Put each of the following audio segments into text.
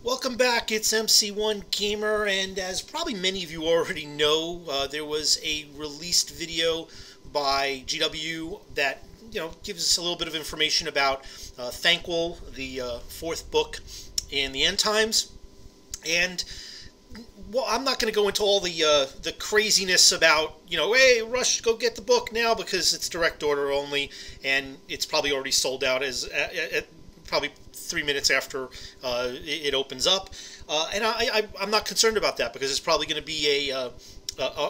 Welcome back, it's MC1 Gamer, and as probably many of you already know, there was a released video by GW that gives us a little bit of information about Thanquol, the fourth book in the End Times. And well, I'm not going to go into all the craziness about, hey, rush, go get the book now because it's direct order only, and it's probably already sold out as probably 3 minutes after it opens up. And I'm not concerned about that because it's probably going to be a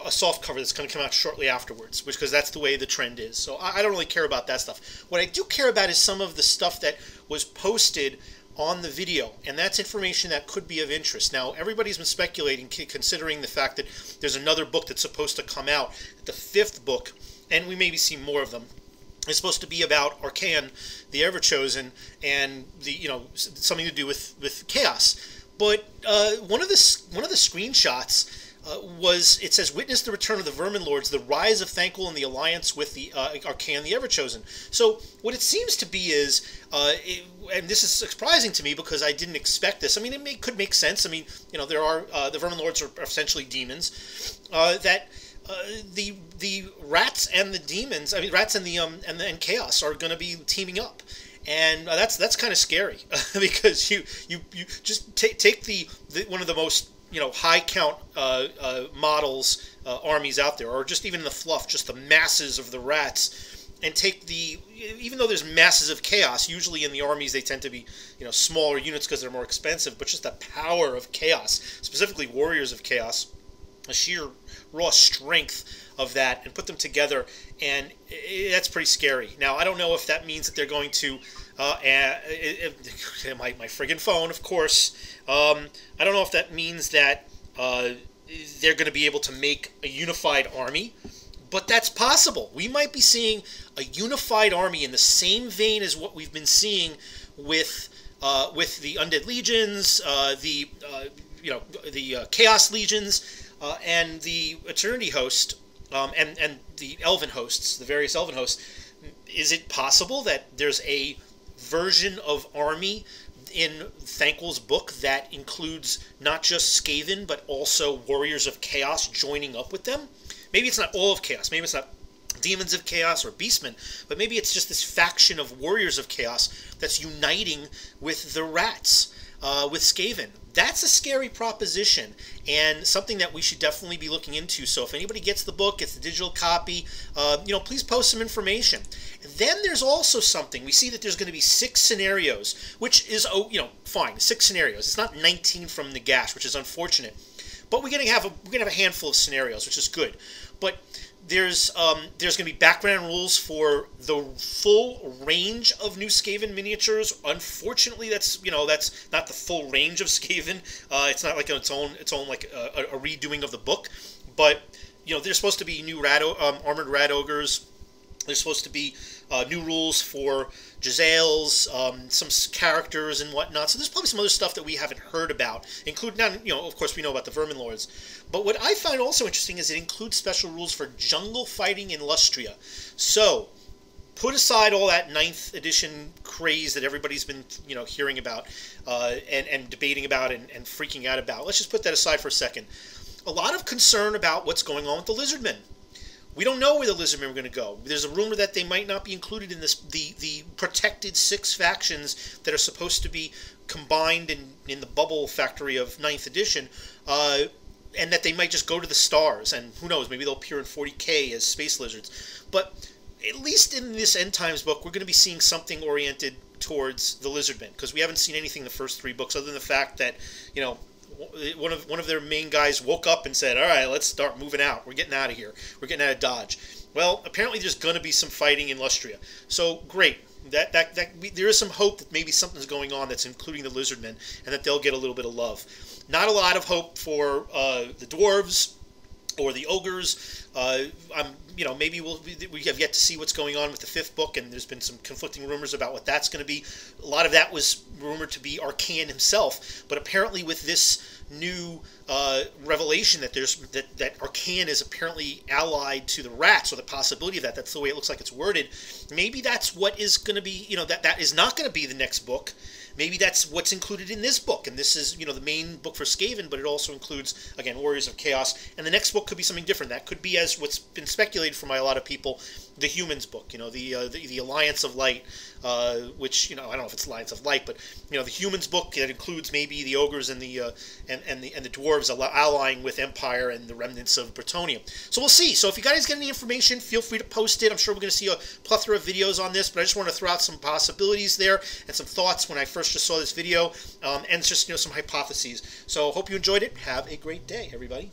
soft cover that's going to come out shortly afterwards, because that's the way the trend is. So I don't really care about that stuff. What I do care about is some of the stuff that was posted on the video, and that's information that could be of interest. Now, everybody's been speculating, considering the fact that there's another book that's supposed to come out, the fifth book, and we maybe see more of them. It's supposed to be about Arcan, the Ever-Chosen, and the something to do with chaos. But one of the screenshots it says, "Witness the return of the Vermin Lords, the rise of Thanquol and the alliance with the Arcan, the Ever-Chosen." So what it seems to be is, and this is surprising to me because I didn't expect this. I mean, it could make sense. I mean, there are the Vermin Lords are essentially demons that. The rats and the demons, rats and the and chaos are going to be teaming up, and that's kind of scary because you just take the one of the most high count models armies out there, or just even the fluff, just the masses of the rats, and take even though there's masses of chaos, usually in the armies they tend to be smaller units because they're more expensive, but just the power of chaos, specifically warriors of chaos, a sheer raw strength of that, and put them together, and that's pretty scary. Now, I don't know if that means that they're going to my friggin' phone, of course. I don't know if that means that they're going to be able to make a unified army, but that's possible. We might be seeing a unified army in the same vein as what we've been seeing with the Undead Legions, the Chaos Legions, and the Eternity Host, and the Elven Hosts, the various Elven Hosts. Is it possible that there's a version of army in Thanquol's book that includes not just Skaven, but also Warriors of Chaos joining up with them? Maybe it's not all of Chaos. Maybe it's not Demons of Chaos or Beastmen, but maybe it's just this faction of Warriors of Chaos that's uniting with the rats, with Skaven. That's a scary proposition, and something that we should definitely be looking into. So if anybody gets the book, gets the digital copy, please post some information. Then there's also something. We see that there's going to be 6 scenarios, which is, fine, 6 scenarios. It's not 19 from Nagash, which is unfortunate. But we're going to have a handful of scenarios, which is good. But there's going to be background rules for the full range of new Skaven miniatures. Unfortunately, that's not the full range of Skaven. It's not like its own like a redoing of the book. But there's supposed to be new armored rat ogres. There's supposed to be new rules for Jezzails, some characters and whatnot. So there's probably some other stuff that we haven't heard about, including, of course, we know about the Vermin Lords. But what I find also interesting is it includes special rules for jungle fighting in Lustria. So put aside all that 9th edition craze that everybody's been, hearing about and debating about and freaking out about. Let's just put that aside for a second. A lot of concern about what's going on with the Lizardmen. We don't know where the Lizardmen are going to go. There's a rumor that they might not be included in the protected 6 factions that are supposed to be combined in the bubble factory of 9th edition, and that they might just go to the stars, and who knows, maybe they'll appear in 40k as space lizards. But at least in this End Times book, we're going to be seeing something oriented towards the Lizardmen, because we haven't seen anything in the first 3 books other than the fact that, one of their main guys woke up and said, "All right, let's start moving out. We're getting out of here. We're getting out of Dodge." Well, apparently there's going to be some fighting in Lustria. So great. There is some hope that maybe something's going on that's including the Lizardmen, and that they'll get a little bit of love. Not a lot of hope for the dwarves or the ogres. Maybe we have yet to see what's going on with the 5th book, and there's been some conflicting rumors about what that's going to be. A lot of that was rumored to be Arcan himself, but apparently with this new revelation that that Arcan is apparently allied to the rats, or the possibility of that's the way it looks like it's worded. Maybe that's what is going to be, that is not going to be the next book. maybe that's what's included in this book, and this is, you know, the main book for Skaven, but it also includes, again, Warriors of Chaos, and the next book could be something different. That could be, as what's been speculated from by a lot of people, the Humans book, you know, the Alliance of Light, which, you know, I don't know if it's Alliance of Light, but, you know, the Humans book that includes maybe the ogres and the dwarves allying with Empire and the remnants of Bretonnia. So we'll see. So if you guys get any information, feel free to post it. I'm sure we're going to see a plethora of videos on this, but I just want to throw out some possibilities there and some thoughts when I first just saw this video, and just, you know, some hypotheses. So hope you enjoyed it. Have a great day, everybody.